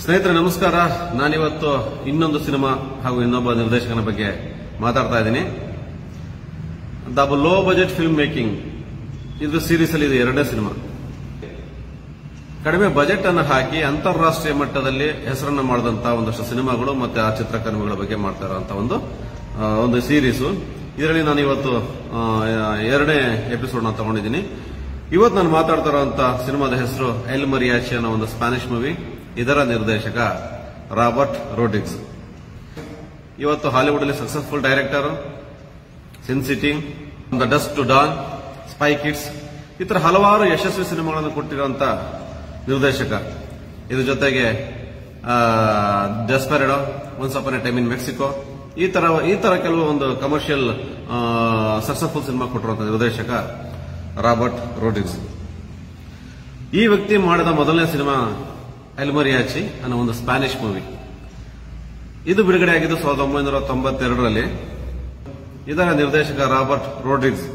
ಸ್ನೇಹಿತರೆ ನಮಸ್ಕಾರ. ನಾನಿವತ್ತು ಇನ್ನೊಂದು ಸಿನಿಮಾ ಹಾಗೂ ಇನ್ನೊಬ್ಬ ನಿರ್ದೇಶಕನ ಬಗ್ಗೆ ಮಾತಾಡ್ತಾ ಇದ್ದೀನಿ. The low budget film making ಇದು ಸೀರೀಸ್ ಅಲ್ಲಿ ಇದು ಎರಡನೇ ಸಿನಿಮಾ. ಕಡಿಮೆ ಬಜೆಟ್ ಅನ್ನು ಹಾಕಿ ಅಂತಾರಾಷ್ಟ್ರೀಯ ಮಟ್ಟದಲ್ಲಿ ಹೆಸರನ್ನು ಮಾಡಿದಂತಹ ಒಂದಷ್ಟು ಸಿನಿಮಾಗಳು ಮತ್ತೆ ಆ ಚಿತ್ರಕರ್ಮಿಗಳ ಬಗ್ಗೆ ಮಾಡ್ತಾ ಇರುವಂತಹ ಒಂದು ಸೀರೀಸು. ಇದರಲ್ಲಿ ನಾನು ಇವತ್ತು ಎರಡನೇ ಎಪಿಸೋಡ್ ನ ತಗೊಂಡಿದ್ದೀನಿ. ಇವತ್ತು ನಾನು ಮಾತಾಡ್ತಾ ಇರುವಂತಹ ಸಿನಿಮಾದ ಹೆಸರು ಎಲ್ ಮರಿಯಾಚಿ ಅನ್ನೋ ಒಂದು ಸ್ಪ್ಯಾನಿಷ್ ಮೂವಿ. ಇದರ ನಿರ್ದೇಶಕ ರಾಬರ್ಟ್ ರೋಡ್ರಿಗ್ಸ್. ಇವತ್ತು ಹಾಲಿವುಡ್ ಅಲ್ಲಿ successful director, Sin City, the dust to dawn, Spy Kids ಈ ತರ ಹಲವಾರು ಯಶಸ್ವಿ ಸಿನಿಮಾಗಳನ್ನು ಕೊಟ್ಟಿರುವಂತಹ ನಿರ್ದೇಶಕ. ಇದ್ರ ಜೊತೆಗೆ Desperado, once upon a time in Mexico ಈ ತರ ಕೆಲವು ಒಂದು ಕಮರ್ಷಿಯಲ್ ಸಕ್ಸಸ್ಫುಲ್ ಸಿನಿಮಾ ಕೊಟ್ಟಿರುವಂತಹ ನಿರ್ದೇಶಕ ರಾಬರ್ಟ್ ರೋಡ್ರಿಗ್ಸ್. ಈ ವ್ಯಕ್ತಿ ಮಾಡಿದ ಮೊದಲನೇ ಸಿನಿಮಾ ಎಲ್ ಮರಿಯಾಚಿ ಅನ್ನೋ ಒಂದು ಸ್ಪ್ಯಾನಿಷ್ ಮೂವಿ. ಇದು ಬಿಡುಗಡೆ ಆಗಿದ್ದು 1992ರಲ್ಲಿ. ಇದರ ನಿರ್ದೇಶಕ ರಾಬರ್ಟ್ ರೋಡ್ರಿಗ್ಸ್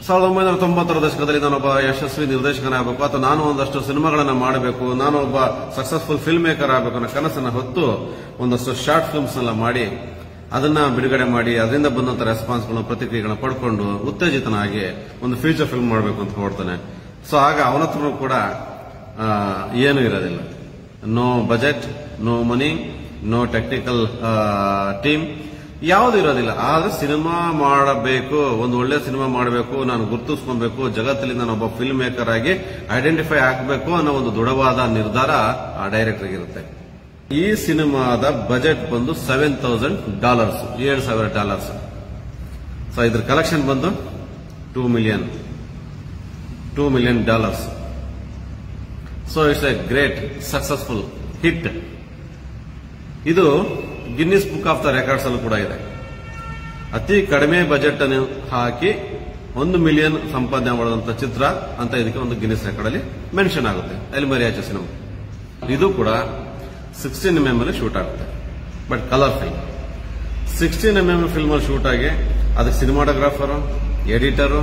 1990ರ ದಶಕದಲ್ಲಿ ನಾನೊಬ್ಬ ಯಶಸ್ವಿ ನಿರ್ದೇಶಕನಾಗಬೇಕು ಅಥವಾ ನಾನು ಒಂದಷ್ಟು ಸಿನಿಮಾಗಳನ್ನು ಮಾಡಬೇಕು, ನಾನು ಒಬ್ಬ ಸಕ್ಸಸ್ಫುಲ್ ಫಿಲ್ಮ್ ಮೇಕರ್ ಆಗಬೇಕು ಅನ್ನೋ ಕನಸನ್ನು ಹೊತ್ತು ಒಂದಷ್ಟು ಶಾರ್ಟ್ ಫಿಲ್ಮ್ಸ್ ಎಲ್ಲ ಮಾಡಿ ಅದನ್ನ ಬಿಡುಗಡೆ ಮಾಡಿ ಅದರಿಂದ ಬಂದಂತ ರೆಸ್ಪಾನ್ಸ್ಗಳನ್ನ ಪ್ರತಿಕ್ರಿಯೆಗಳನ್ನ ಪಡ್ಕೊಂಡು ಉತ್ತೇಜಿತನಾಗಿ ಒಂದು ಫ್ಯೂಚರ್ ಫಿಲ್ಮ್ ಮಾಡಬೇಕು ಅಂತ ಹೊರಡ್ತಾನೆ. ಸೊ ಆಗ ಅವನ ಹತ್ರ ಕೂಡ ಏನೂ ಇರೋದಿಲ್ಲ. No budget, no money, no technical team, ಯಾವುದು ಇರೋದಿಲ್ಲ. ಆದ್ರೆ ಸಿನಿಮಾ ಮಾಡಬೇಕು, ಒಂದು ಒಳ್ಳೆ ಸಿನಿಮಾ ಮಾಡಬೇಕು, ನಾನು ಗುರುತಿಸ್ಕೊಬೇಕು, ಜಗತ್ತಲ್ಲಿ ನಾನು ಒಬ್ಬ ಫಿಲ್ಮ್ ಮೇಕರ್ ಆಗಿ ಐಡೆಂಟಿಫೈ ಆಗಬೇಕು ಅನ್ನೋ ಒಂದು ದೃಢವಾದ ನಿರ್ಧಾರ ಆ ಡೈರೆಕ್ಟರ್ಗೆ ಇರುತ್ತೆ. ಈ ಸಿನಿಮಾದ ಬಜೆಟ್ ಬಂದು $7,000, $7,000. ಸೊ ಇದ್ರ ಕಲೆಕ್ಷನ್ ಬಂದು $2 million. So it's a great successful hit. ಇದು Guinness book of the records ಅಲ್ಲೂ ಕೂಡ ಇದೆ. ಅತಿ ಕಡಿಮೆ ಬಜೆಟ್ ಅನ್ನು ಹಾಕಿ 1 million ಸಂಪಾದನೆ ಮಾಡುವಂತ ಚಿತ್ರ ಅಂತ ಇದಕ್ಕೆ ಒಂದು ಗಿನ್ನಿಸ್ ರೆಕಾರ್ಡ್ ಅಲ್ಲಿ ಮೆನ್ಷನ್ ಆಗುತ್ತೆ. ಎಲ್ ಮರಿಯಾಚಿ ಸಿನಿಮಾ ಇದು ಕೂಡ 16mm ಅಲ್ಲಿ ಶೂಟ್ ಆಗುತ್ತೆ, but colour film. 16mm film ಅಲ್ಲಿ ಶೂಟ್ ಆಗಿ ಅದಕ್ಕೆ ಸಿನಿಮಾಟೋಗ್ರಾಫರ್, ಎಡಿಟರ್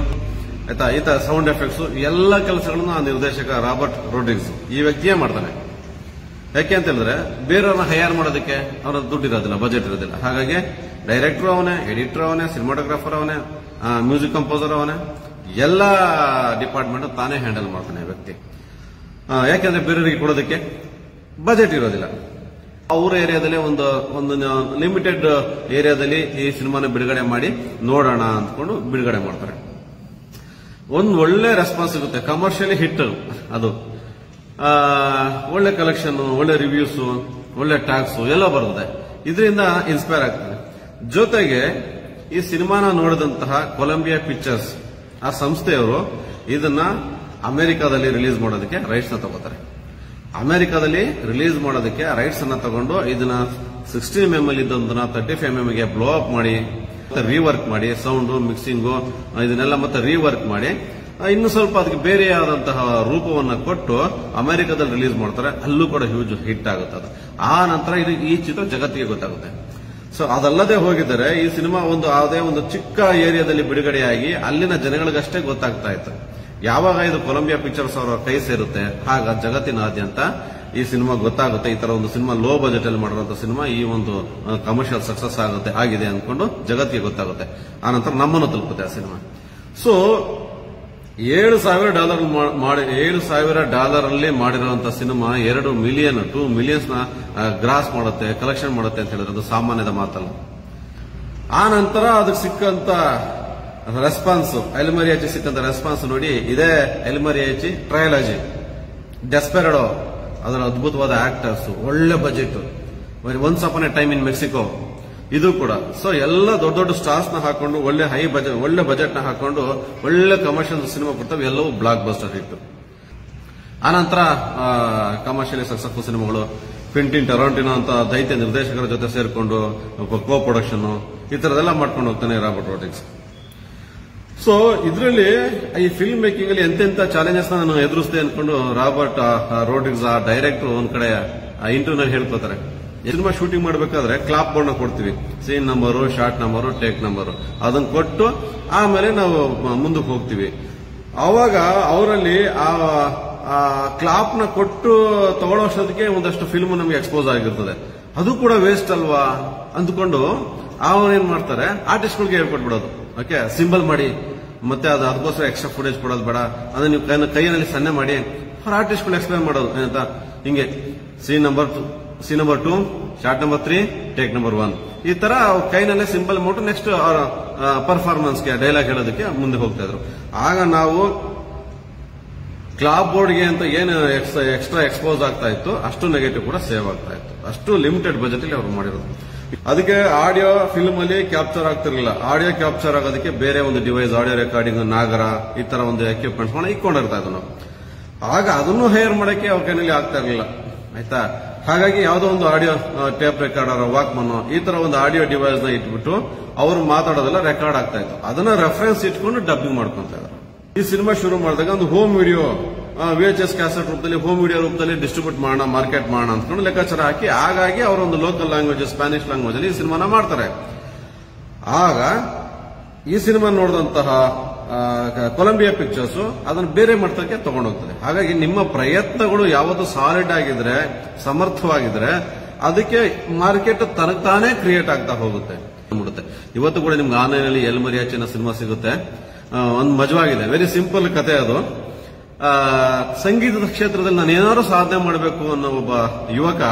ಆಯ್ತಾ, ಈತ ಸೌಂಡ್ ಎಫೆಕ್ಟ್ಸ್ ಎಲ್ಲ ಕೆಲಸಗಳನ್ನು ಆ ನಿರ್ದೇಶಕ ರಾಬರ್ಟ್ ರೋಡ್ರಿಗ್ಸ್ ಈ ವ್ಯಕ್ತಿಯೇ ಮಾಡ್ತಾನೆ. ಯಾಕೆ ಅಂತ ಹೇಳಿದ್ರೆ ಬೇರೆಯವ್ರನ್ನ ಹೈಯರ್ ಮಾಡೋದಕ್ಕೆ ಅವರ ದುಡ್ಡು ಇರೋದಿಲ್ಲ, ಬಜೆಟ್ ಇರೋದಿಲ್ಲ. ಹಾಗಾಗಿ ಡೈರೆಕ್ಟರ್ ಅವನೇ, ಎಡಿಟರ್ ಅವನೇ, ಸಿನಿಮಾಟೋಗ್ರಾಫರ್ ಅವನೇ, ಮ್ಯೂಸಿಕ್ ಕಂಪೋಸರ್ ಅವನೇ, ಎಲ್ಲ ಡಿಪಾರ್ಟ್ಮೆಂಟ್ ತಾನೇ ಹ್ಯಾಂಡಲ್ ಮಾಡ್ತಾನೆ ವ್ಯಕ್ತಿ. ಯಾಕೆಂದ್ರೆ ಬೇರೆಯವರಿಗೆ ಕೊಡೋದಕ್ಕೆ ಬಜೆಟ್ ಇರೋದಿಲ್ಲ. ಅವ್ರ ಏರಿಯಾದಲ್ಲಿ ಒಂದು ಲಿಮಿಟೆಡ್ ಏರಿಯಾದಲ್ಲಿ ಈ ಸಿನಿಮಾನ ಬಿಡುಗಡೆ ಮಾಡಿ ನೋಡೋಣ ಅಂದ್ಕೊಂಡು ಬಿಡುಗಡೆ ಮಾಡ್ತಾರೆ. ಒಂದು ಒಳ್ಳೆ ರೆಸ್ಪಾನ್ಸ್ ಸಿಗುತ್ತೆ, ಕಮರ್ಷಿಯಲಿ ಹಿಟ್ ಅದು. ಒಳ್ಳೆ ಕಲೆಕ್ಷನ್, ಒಳ್ಳೆ ರಿವ್ಯೂಸ್, ಒಳ್ಳೆ ಟ್ಯಾಕ್ಸ್ ಎಲ್ಲ ಬರ್ತದೆ. ಇದರಿಂದ ಇನ್ಸ್ಪೈರ್ ಆಗ್ತದೆ. ಜೊತೆಗೆ ಈ ಸಿನಿಮಾನ ನೋಡಿದಂತಹ ಕೊಲಂಬಿಯಾ ಪಿಕ್ಚರ್ಸ್ ಆ ಸಂಸ್ಥೆಯವರು ಇದನ್ನ ಅಮೆರಿಕಾದಲ್ಲಿ ರಿಲೀಸ್ ಮಾಡೋದಕ್ಕೆ ರೈಟ್ಸ್ ನ ತಗೋತಾರೆ. ಅಮೆರಿಕಾದಲ್ಲಿ ರಿಲೀಸ್ ಮಾಡೋದಕ್ಕೆ ರೈಟ್ಸ್ ಅನ್ನ ತಗೊಂಡು ಇದನ್ನ 16mm ಅಲ್ಲಿ ಇದ್ದೊಂದನ್ನ 35mm ಗೆ ಬ್ಲೋ ಅಪ್ ಮಾಡಿ ರೀವರ್ಕ್ ಮಾಡಿ, ಸೌಂಡ್ ಮಿಕ್ಸಿಂಗು ಇದನ್ನೆಲ್ಲ ಮತ್ತೆ ರೀವರ್ಕ್ ಮಾಡಿ ಇನ್ನು ಸ್ವಲ್ಪ ಅದಕ್ಕೆ ಬೇರೆಯಾದಂತಹ ರೂಪವನ್ನ ಕೊಟ್ಟು ಅಮೆರಿಕಾದಲ್ಲಿ ರಿಲೀಸ್ ಮಾಡ್ತಾರೆ. ಅಲ್ಲೂ ಕೂಡ ಹ್ಯೂಜ್ ಹಿಟ್ ಆಗುತ್ತೆ ಅದು. ಆ ನಂತರ ಈ ಚಿತ್ರ ಜಗತ್ತಿಗೆ ಗೊತ್ತಾಗುತ್ತೆ. ಸೊ ಅದಲ್ಲದೆ ಹೋಗಿದ್ದಾರೆ ಈ ಸಿನಿಮಾ ಯಾವುದೇ ಒಂದು ಚಿಕ್ಕ ಏರಿಯಾದಲ್ಲಿ ಬಿಡುಗಡೆಯಾಗಿ ಅಲ್ಲಿನ ಜನಗಳಿಗಷ್ಟೇ ಗೊತ್ತಾಗ್ತಾ ಇತ್ತು. ಯಾವಾಗ ಇದು ಕೊಲಂಬಿಯಾ ಪಿಕ್ಚರ್ಸ್ ಅವರ ಕೈ ಸೇರುತ್ತೆ ಆಗ ಜಗತ್ತಿನಾದ್ಯಂತ ಈ ಸಿನಿಮಾ ಗೊತ್ತಾಗುತ್ತೆ. ಈ ತರ ಒಂದು ಸಿನಿಮಾ ಲೋ ಬಜೆಟ್ ಅಲ್ಲಿ ಮಾಡಿರುವಂತಹ ಸಿನಿಮಾ ಈ ಒಂದು ಕಮರ್ಷಿಯಲ್ ಸಕ್ಸಸ್ ಆಗಿದೆ ಅಂದ್ಕೊಂಡು ಜಗತ್ತಿಗೆ ಗೊತ್ತಾಗುತ್ತೆ. ಆನಂತರ ನಮ್ಮನ್ನು ತಲುಪುತ್ತೆ ಆ ಸಿನಿಮಾ. ಸೊ $7,000 ಅಲ್ಲಿ ಮಾಡಿರುವಂತಹ ಸಿನಿಮಾ $2 million ನ ಗ್ರಾಸ್ ಮಾಡುತ್ತೆ, ಕಲೆಕ್ಷನ್ ಮಾಡುತ್ತೆ ಅಂತ ಹೇಳಿದ್ರೆ ಅದು ಸಾಮಾನ್ಯದ ಮಾತಲ್ಲ. ಆ ನಂತರ ಅದಕ್ಕೆ ಸಿಕ್ಕಂತ ರೆಸ್ಪಾನ್ಸ್, ಎಲ್ ಮರಿಯಾಚಿ ಸಿಕ್ಕಂತ ರೆಸ್ಪಾನ್ಸ್ ನೋಡಿ, ಇದೇ ಎಲ್ ಮರಿಯಾಚಿ ಟ್ರಯಲಾಜಿ, ಡೆಸ್ಪೆರಡೋ ಅದರ ಅದ್ಭುತವಾದ ಆಕ್ಟರ್ಸ್, ಒಳ್ಳೆ budget, once upon a time in Mexico ಇದು ಕೂಡ. ಸೊ ಎಲ್ಲ ದೊಡ್ಡ ದೊಡ್ಡ ಸ್ಟಾರ್ಸ್ ನ ಹಾಕೊಂಡು ಒಳ್ಳೆ ಬಜೆಟ್ ನ ಹಾಕೊಂಡು ಒಳ್ಳೆ ಕಮರ್ಷಿಯಲ್ ಸಿನಿಮಾ ಕೊಡ್ತವೆ. ಎಲ್ಲವೂ ಬ್ಲಾಕ್ ಬಸ್ಟರ್ ಹಿಟ್. ಆನಂತರ ಕಮರ್ಷಿಯಲಿ ಸಕ್ಸಸ್ಫುಲ್ ಸಿನಿಮಾಗಳು ಕ್ವಿಂಟಿನ್ ಟೊರಾಂಟಿನೋ ಅಂತ ದೈತ್ಯ ನಿರ್ದೇಶಕರ ಜೊತೆ ಸೇರ್ಕೊಂಡು ಕೋ ಪ್ರೊಡಕ್ಷನ್ ಈ ತರದೆಲ್ಲ ಮಾಡ್ಕೊಂಡು ಹೋಗ್ತಾನೆ ರಾಬರ್ಟ್ ರೋಡ್ರಿಗ್ಸ್. ಸೊ ಇದರಲ್ಲಿ ಈ ಫಿಲ್ಮ್ ಮೇಕಿಂಗ್ ಅಲ್ಲಿ ಎಂತೆಂತ ಚಾಲೆಂಜಸ್ ನಾನು ಎದುರಿಸಿದೆ ಅನ್ಕೊಂಡು ರಾಬರ್ಟ್ ರೋಡ್ರಿಗ್ಸ್ ಆ ಡೈರೆಕ್ಟರ್ ಒಂದ್ ಕಡೆ ಇಂಟರ್ವ್ಯೂನಲ್ಲಿ ಹೇಳ್ಕೋತಾರೆ. ಸಿನಿಮಾ ಶೂಟಿಂಗ್ ಮಾಡಬೇಕಾದ್ರೆ ಕ್ಲಾಪ್ ಬೋರ್ಡ್ ಕೊಡ್ತೀವಿ, scene number, shot number, take number, ಅದನ್ನ ಕೊಟ್ಟು ಆಮೇಲೆ ನಾವು ಮುಂದಕ್ಕೆ ಹೋಗ್ತೀವಿ. ಅವಾಗ ಅವರಲ್ಲಿ ಆ ಕ್ಲಾಪ್ ನ ಕೊಟ್ಟು ತಗೊಳ್ಳೋಷ್ಟೊತ್ತಿಗೆ ಒಂದಷ್ಟು ಫಿಲ್ಮ್ ನಮಗೆ ಎಕ್ಸ್ಪೋಸ್ ಆಗಿರ್ತದೆ. ಅದು ಕೂಡ ವೇಸ್ಟ್ ಅಲ್ವಾ ಅಂದ್ಕೊಂಡು ಅವನೇನ್ ಮಾಡ್ತಾರೆ, ಆರ್ಟಿಸ್ಟ್ಗಳಿಗೆ ಹೇಳ್ಕೊಟ್ಬಿಡೋದು. ಓಕೆ, ಸಿಂಬಲ್ ಮಾಡಿ, ಮತ್ತೆ ಅದಕ್ಕೋಸ್ಕರ ಎಕ್ಸ್ಟ್ರಾ ಫುಟೇಜ್ ಕೊಡೋದು ಬೇಡ, ಅದನ್ನ ನೀವು ಕೈಯಲ್ಲಿ ಸನ್ನೆ ಮಾಡಿ ಅವ್ರ ಆರ್ಟಿಸ್ಟ್ಗಳು ಎಕ್ಸ್ಪ್ಲೇನ್ ಮಾಡೋದು ಏನಂತ, ಹಿಂಗೆ scene number 2, shot number 3, take number 1, ಈ ತರ ಕೈನಲ್ಲೇ ಸಿಂಬಲ್ ಮಾಡ್ಬಿಟ್ಟು ನೆಕ್ಸ್ಟ್ ಪರ್ಫಾರ್ಮೆನ್ಸ್ಗೆ ಡೈಲಾಗ್ ಹೇಳೋದಕ್ಕೆ ಮುಂದೆ ಹೋಗ್ತಾ ಇದ್ರು. ಆಗ ನಾವು ಕ್ಲಾಪ್ ಬೋರ್ಡ್ಗೆ ಅಂತ ಏನು ಎಕ್ಸ್ಟ್ರಾ ಎಕ್ಸ್ಪೋಸ್ ಆಗ್ತಾ ಇತ್ತು ಅಷ್ಟು ನೆಗೆಟಿವ್ ಕೂಡ ಸೇವ್ ಆಗ್ತಾ ಇತ್ತು. ಅಷ್ಟು ಲಿಮಿಟೆಡ್ ಬಜೆಟ್ ಅಲ್ಲಿ ಅವ್ರು ಮಾಡಿರೋದು. ಅದಕ್ಕೆ ಆಡಿಯೋ ಫಿಲ್ಮ್ ಅಲ್ಲಿ ಕ್ಯಾಪ್ಚರ್ ಆಗ್ತಿರ್ಲಿಲ್ಲ. ಆಡಿಯೋ ಕ್ಯಾಪ್ಚರ್ ಆಗೋದಕ್ಕೆ ಬೇರೆ ಒಂದು ಡಿವೈಸ್, ಆಡಿಯೋ ರೆಕಾರ್ಡಿಂಗ್, ನಾಗರ, ಈ ತರ ಒಂದು ಎಕ್ವಿಪ್ಮೆಂಟ್ಸ್ ಇಟ್ಕೊಂಡಿರ್ತಾ ಇದ್ವು ನಾವು. ಆಗ ಅದನ್ನು ಹೈರ್ ಮಾಡಕ್ಕೆ ಅವ್ರ ಕೈನಲ್ಲಿ ಆಗ್ತಾ ಇರಲಿಲ್ಲ. ಆಯ್ತಾ, ಹಾಗಾಗಿ ಯಾವುದೋ ಒಂದು ಆಡಿಯೋ ಟೇಪ್ ರೆಕಾರ್ಡರ್, ವಾಕ್ಮನ್, ಈ ತರ ಒಂದು ಆಡಿಯೋ ಡಿವೈಸ್ ನ ಇಟ್ಬಿಟ್ಟು ಅವರು ಮಾತಾಡೋದೆಲ್ಲ ರೆಕಾರ್ಡ್ ಆಗ್ತಾ ಇತ್ತು. ಅದನ್ನ ರೆಫರೆನ್ಸ್ ಇಟ್ಕೊಂಡು ಡಬ್ಬಿಂಗ್ ಮಾಡ್ಕೊಂತ ಇದ್ರು. ಈ ಸಿನಿಮಾ ಶುರು ಮಾಡಿದಾಗ ಒಂದು ಹೋಮ್ ವಿಡಿಯೋ, VHS ಕ್ಯಾಸೆಟ್ ರೂಪದಲ್ಲಿ, ಹೋಮ್ ವಿಡಿಯೋ ರೂಪದಲ್ಲಿ ಡಿಸ್ಟ್ರಿಬ್ಯೂಟ್ ಮಾಡೋಣ, ಮಾರ್ಕೆಟ್ ಮಾಡೋಣ ಅಂದ್ಕೊಂಡು ಲೆಕ್ಕಾಚಾರ ಹಾಕಿ ಹಾಗಾಗಿ ಅವರೊಂದು ಲೋಕಲ್ ಲ್ಯಾಂಗ್ವೇಜ್, ಸ್ಪ್ಯಾನಿಷ್ ಲ್ಯಾಂಗ್ವೇಜ್ ಅಲ್ಲಿ ಈ ಸಿನಿಮಾನ ಮಾಡ್ತಾರೆ. ಆಗ ಈ ಸಿನಿಮಾ ನೋಡಿದಂತಹ ಕೊಲಂಬಿಯಾ ಪಿಕ್ಚರ್ಸ್ ಅದನ್ನು ಬೇರೆ ಮಟ್ಟಕ್ಕೆ ತಗೊಂಡೋಗ್ತದೆ. ಹಾಗಾಗಿ ನಿಮ್ಮ ಪ್ರಯತ್ನಗಳು ಯಾವತ್ತು ಸಾಲಿಡ್ ಆಗಿದ್ರೆ, ಸಮರ್ಥವಾಗಿದ್ರೆ, ಅದಕ್ಕೆ ಮಾರ್ಕೆಟ್ ತಾನೇ ಕ್ರಿಯೇಟ್ ಆಗ್ತಾ ಹೋಗುತ್ತೆ. ಇವತ್ತು ಕೂಡ ನಿಮ್ಗೆ ಆನ್ಲೈನ್ ಅಲ್ಲಿ ಎಲ್ ಮರಿಯಾಚಿನ ಸಿನಿಮಾ ಸಿಗುತ್ತೆ. ಒಂದು ಮಜವಾಗಿದೆ, ವೆರಿ ಸಿಂಪಲ್ ಕತೆ ಅದು. ಸಂಗೀತದ ಕ್ಷೇತ್ರದಲ್ಲಿ ನಾನು ಏನಾದ್ರು ಸಾಧನೆ ಮಾಡಬೇಕು ಅನ್ನೋ ಒಬ್ಬ ಯುವಕ,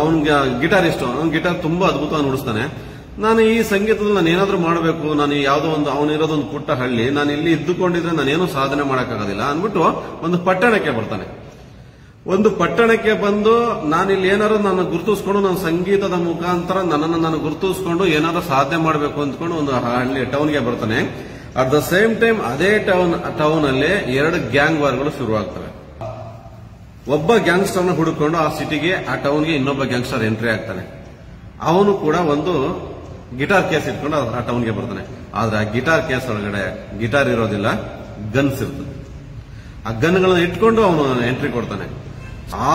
ಅವನಿಗೆ ಗಿಟಾರಿಸ್ಟ್, ಅವನ ಗಿಟಾರ್ ತುಂಬಾ ಅದ್ಭುತವಾಗಿ ನುಡಿಸ್ತಾನೆ. ನಾನು ಈ ಸಂಗೀತದಲ್ಲಿ ನಾನು ಏನಾದ್ರೂ ಮಾಡಬೇಕು, ನಾನು ಯಾವುದೋ ಒಂದು, ಅವನಿರೋದೊಂದು ಪುಟ್ಟ ಹಳ್ಳಿ, ನಾನು ಇಲ್ಲಿ ಇದ್ದುಕೊಂಡಿದ್ರೆ ನಾನೇನು ಸಾಧನೆ ಮಾಡಕ್ಕಾಗೋದಿಲ್ಲ ಅಂದ್ಬಿಟ್ಟು ಒಂದು ಪಟ್ಟಣಕ್ಕೆ ಬರ್ತಾನೆ. ಒಂದು ಪಟ್ಟಣಕ್ಕೆ ಬಂದು ನಾನಿಲ್ಲಿ ಏನಾದ್ರು ನಾನು ಗುರುತಿಸ್ಕೊಂಡು, ನನ್ನ ಸಂಗೀತದ ಮುಖಾಂತರ ನನ್ನನ್ನು ನಾನು ಗುರುತಿಸ್ಕೊಂಡು ಏನಾದ್ರು ಸಾಧನೆ ಮಾಡಬೇಕು ಅಂದ್ಕೊಂಡು ಒಂದು ಹಳ್ಳಿ ಟೌನ್ಗೆ ಬರ್ತಾನೆ. ಅಟ್ ದ ಸೇಮ್ ಟೈಮ್ ಅದೇ ಟೌನ್ ಅಲ್ಲಿ 2 ಗ್ಯಾಂಗ್ ವಾರ್ಗಳು ಶುರುವಾಗ್ತವೆ. ಒಬ್ಬ ಗ್ಯಾಂಗ್ಸ್ಟರ್ನ ಹುಡುಕೊಂಡು ಆ ಸಿಟಿಗೆ, ಆ ಟೌನ್ಗೆ ಇನ್ನೊಬ್ಬ ಗ್ಯಾಂಗ್ಸ್ಟರ್ ಎಂಟ್ರಿ ಆಗ್ತಾನೆ. ಅವನು ಕೂಡ ಒಂದು ಗಿಟಾರ್ ಕೇಸ್ ಇಟ್ಕೊಂಡು ಆ ಟೌನ್ಗೆ ಬರ್ತಾನೆ. ಆದ್ರೆ ಆ ಗಿಟಾರ್ ಕೇಸ್ ಒಳಗಡೆ ಗಿಟಾರ್ ಇರೋದಿಲ್ಲ, ಗನ್ಸ್ ಇರ್ತದೆ. ಆ ಗನ್ಗಳನ್ನ ಇಟ್ಕೊಂಡು ಅವನು ಎಂಟ್ರಿ ಕೊಡ್ತಾನೆ.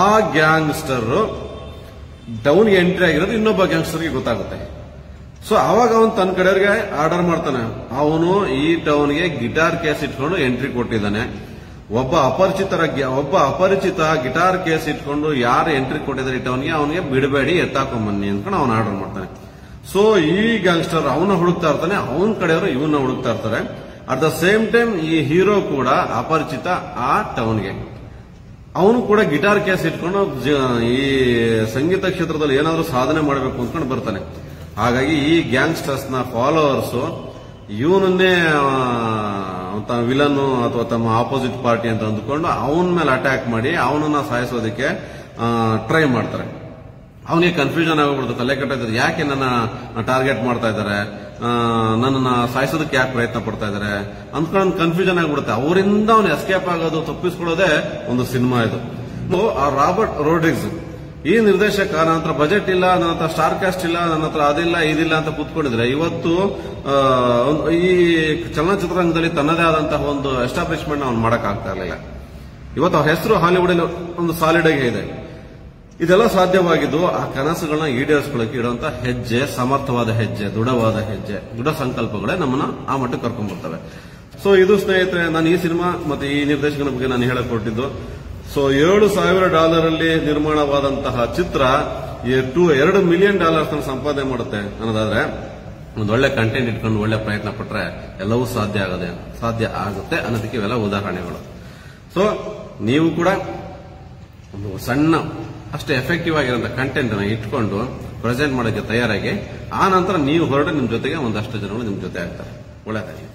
ಆ ಗ್ಯಾಂಗ್ಸ್ಟರ್ ಟೌನ್ಗೆ ಎಂಟ್ರಿ ಆಗಿರೋದು ಇನ್ನೊಬ್ಬ ಗ್ಯಾಂಗ್ಸ್ಟರ್ಗೆ ಗೊತ್ತಾಗುತ್ತೆ. ಸೊ ಅವಾಗ ಅವನು ತನ್ನ ಕಡೆಯವರಿಗೆ ಆರ್ಡರ್ ಮಾಡ್ತಾನೆ. ಅವನು ಈ ಟೌನ್ಗೆ ಗಿಟಾರ್ ಕೇಸ್ ಇಟ್ಕೊಂಡು ಎಂಟ್ರಿ ಕೊಟ್ಟಿದ್ದಾನೆ. ಒಬ್ಬ ಅಪರಿಚಿತ ಗಿಟಾರ್ ಕೇಸ್ ಇಟ್ಕೊಂಡು ಯಾರು ಎಂಟ್ರಿ ಕೊಟ್ಟಿದ್ದಾರೆ ಈ ಟೌನ್ಗೆ, ಅವನಿಗೆ ಬಿಡಬೇಡಿ, ಎತ್ತಾಕೊಂಬನ್ನಿ ಅಂದ್ಕೊಂಡು ಅವನು ಆರ್ಡರ್ ಮಾಡ್ತಾನೆ. ಸೊ ಈ ಗ್ಯಾಂಗ್ಸ್ಟರ್ ಅವನ್ನ ಹುಡುಕ್ತಾ ಇರ್ತಾನೆ, ಅವನ ಕಡೆಯವರು ಇವನ್ನ ಹುಡುಕ್ತಾ ಇರ್ತಾರೆ. ಅಟ್ ದ ಸೇಮ್ ಟೈಮ್ ಈ ಹೀರೋ ಕೂಡ ಅಪರಿಚಿತ ಆ ಟೌನ್ಗೆ, ಅವನು ಕೂಡ ಗಿಟಾರ್ ಕೇಸ್ ಇಟ್ಕೊಂಡು ಈ ಸಂಗೀತ ಕ್ಷೇತ್ರದಲ್ಲಿ ಏನಾದರೂ ಸಾಧನೆ ಮಾಡಬೇಕು ಅಂದ್ಕೊಂಡು ಬರ್ತಾನೆ. ಹಾಗಾಗಿ ಈ ಗ್ಯಾಂಗ್ಸ್ಟರ್ಸ್ ನ ಫಾಲೋವರ್ಸ್ ಇವನನ್ನೇ ವಿಲನ್ ಅಥವಾ ತಮ್ಮ ಆಪೋಸಿಟ್ ಪಾರ್ಟಿ ಅಂತ ಅಂದ್ಕೊಂಡು ಅವನ ಮೇಲೆ ಅಟ್ಯಾಕ್ ಮಾಡಿ ಅವನನ್ನ ಸಾಯಿಸೋದಕ್ಕೆ ಟ್ರೈ ಮಾಡ್ತಾರೆ. ಅವನಿಗೆ ಕನ್ಫ್ಯೂಷನ್ ಆಗೋಗ್ಬಿಡ್ತು, ತಲೆ ಕೆಟ್ಟಿರ್ತದೆ, ಯಾಕೆ ನನ್ನ ಟಾರ್ಗೆಟ್ ಮಾಡ್ತಾ ಇದ್ದಾರೆ, ನನ್ನನ್ನ ಸಾಯಿಸೋದಕ್ಕೆ ಯಾಕೆ ಪ್ರಯತ್ನ ಪಡ್ತಾ ಇದ್ದಾರೆ ಅಂದ್ಕೊಂಡು ಕನ್ಫ್ಯೂಷನ್ ಆಗ್ಬಿಡುತ್ತೆ. ಅವರಿಂದ ಅವನು ಎಸ್ಕೇಪ್ ಆಗೋದು, ತಪ್ಪಿಸ್ಕೊಳ್ಳೋದೇ ಒಂದು ಸಿನಿಮಾ ಇದು. ಆ ರಾಬರ್ಟ್ ರೋಡ್ರಿಗ್ಸ್ ಈ ನಿರ್ದೇಶಕ, ನನ್ನ ಹತ್ರ ಬಜೆಟ್ ಇಲ್ಲ, ನನ್ನ ಹತ್ರ ಸ್ಟಾರ್ ಕಾಸ್ಟ್ ಇಲ್ಲ, ನನ್ನ ಹತ್ರ ಅದಿಲ್ಲ ಇದಿಲ್ಲ ಅಂತ ಕೂತ್ಕೊಂಡಿದ್ರೆ ಇವತ್ತು ಈ ಚಲನಚಿತ್ರರಂಗದಲ್ಲಿ ತನ್ನದೇ ಆದಂತಹ ಒಂದು ಎಸ್ಟಾಬ್ಲಿಷ್ಮೆಂಟ್ ಅವ್ನು ಮಾಡಕ್ ಆಗ್ತಾ ಇರಲಿಲ್ಲ. ಇವತ್ತು ಅವ್ರ ಹೆಸರು ಹಾಲಿವುಡ್ ಅಲ್ಲಿ ಒಂದು ಸಾಲಿಡ್ ಆಗಿ ಇದೆ. ಇದೆಲ್ಲ ಸಾಧ್ಯವಾಗಿದ್ದು ಆ ಕನಸುಗಳನ್ನ ಈಡೇರಿಸ್ಕೊಳ್ಳಕ್ಕೆ ಇಡುವಂತ ಹೆಜ್ಜೆ, ಸಮರ್ಥವಾದ ಹೆಜ್ಜೆ, ದೃಢವಾದ ಹೆಜ್ಜೆ, ದೃಢ ಸಂಕಲ್ಪಗಳೇ ನಮ್ಮನ್ನ ಆ ಮಟ್ಟಕ್ಕೆ ಕರ್ಕೊಂಡ್ ಬರ್ತವೆ. ಸೊ ಇದು ಸ್ನೇಹಿತರೆ, ನಾನು ಈ ಸಿನಿಮಾ ಮತ್ತೆ ಈ ನಿರ್ದೇಶಕನ ಬಗ್ಗೆ ನಾನು ಹೇಳಕ್ ಹೊರಟಿದ್ದು. ಸೊ $7,000 ಅಲ್ಲಿ ನಿರ್ಮಾಣವಾದಂತಹ ಚಿತ್ರ $2 ಮಿಲಿಯನ್ ಸಂಪಾದನೆ ಮಾಡುತ್ತೆ ಅನ್ನೋದಾದ್ರೆ, ಒಂದು ಒಳ್ಳೆ ಕಂಟೆಂಟ್ ಇಟ್ಕೊಂಡು ಒಳ್ಳೆ ಪ್ರಯತ್ನ ಪಟ್ರೆ ಎಲ್ಲವೂ ಸಾಧ್ಯ ಆಗುತ್ತೆ ಅನ್ನೋದಕ್ಕೆ ಇವೆಲ್ಲ ಉದಾಹರಣೆಗಳು. ಸೊ ನೀವು ಕೂಡ ಒಂದು ಸಣ್ಣ ಅಷ್ಟೇ ಎಫೆಕ್ಟಿವ್ ಆಗಿರುವಂತಹ ಕಂಟೆಂಟ್ ಅನ್ನು ಇಟ್ಕೊಂಡು ಪ್ರೆಸೆಂಟ್ ಮಾಡೋಕ್ಕೆ ತಯಾರಾಗಿ, ಆ ನಂತರ ನೀವು ಹೊರಟು ನಿಮ್ ಜೊತೆಗೆ ಒಂದಷ್ಟು ಜನಗಳು ನಿಮ್ ಜೊತೆ ಆಗ್ತಾರೆ. ಒಳ್ಳೆದಾಗಿ.